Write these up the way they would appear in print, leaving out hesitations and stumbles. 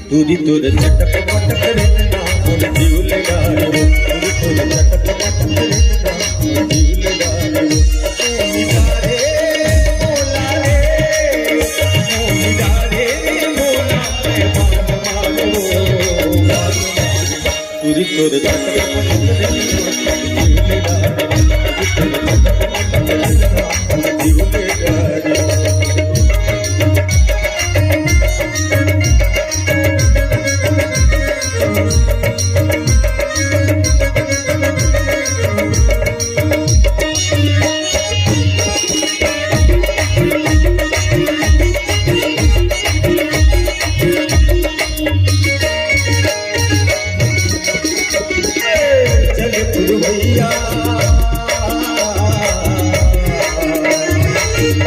तुरी तुर चटक पटक रेतना मोर जीव लगारो तुरी तुर चटक पटक रेतना मोर जीव लगारो मोला रे मोला मारो तुरी तुर चटक पटक रेतना जीव लगारो तुरी तुर चटक पटक रेतना जीव लगारो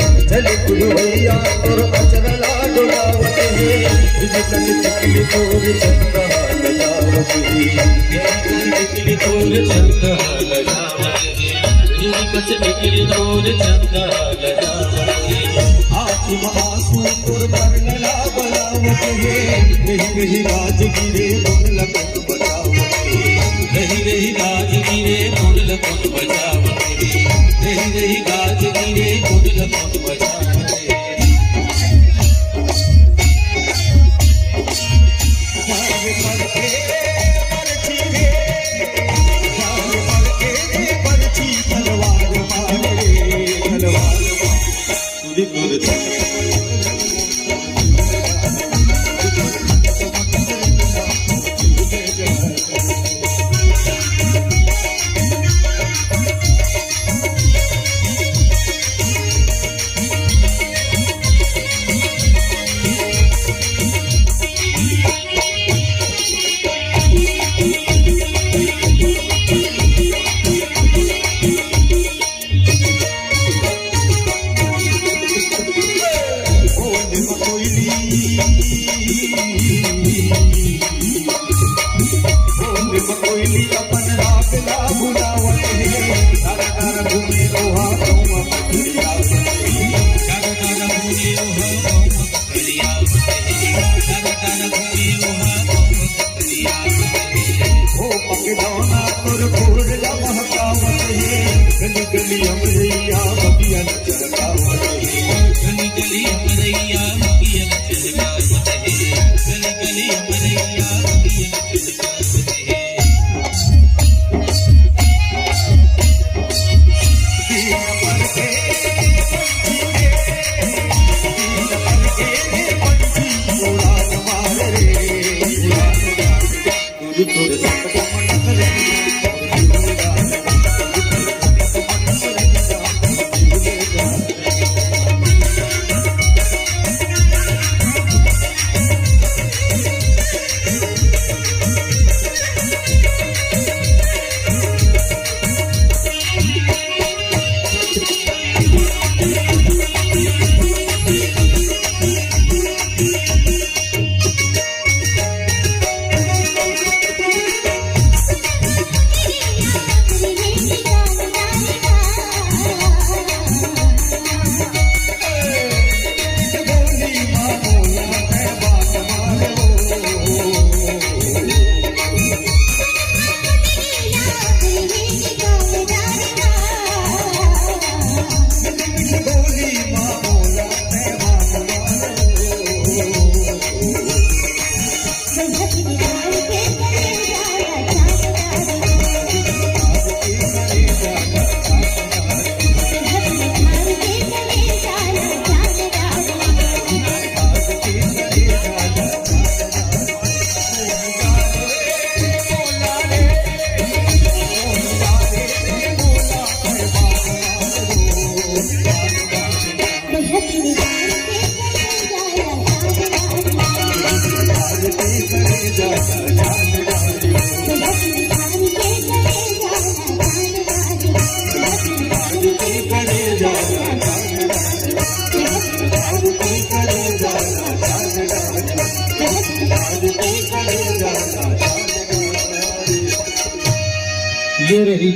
भैया और अचरला डोलावत है बिजली चकली तोर चंदा लगावत है बिजली तोर चंदा लगावत है बिजली तोर चंदा लगावत है आँखों में आंसू तोर बरनला बनावत है रही राज गिरे बोल लपट बजावत है रही राज गिरे बोल लपट बजावत है रही राज गिरे बोल लपट बजावत गली अमरैया बगिया चलकावत है गली अमरैया बगिया चलकावत है गली अमरैया बगिया चलकावत है दीन पर के पंछी उड़ान मार रे तुर जान ये रही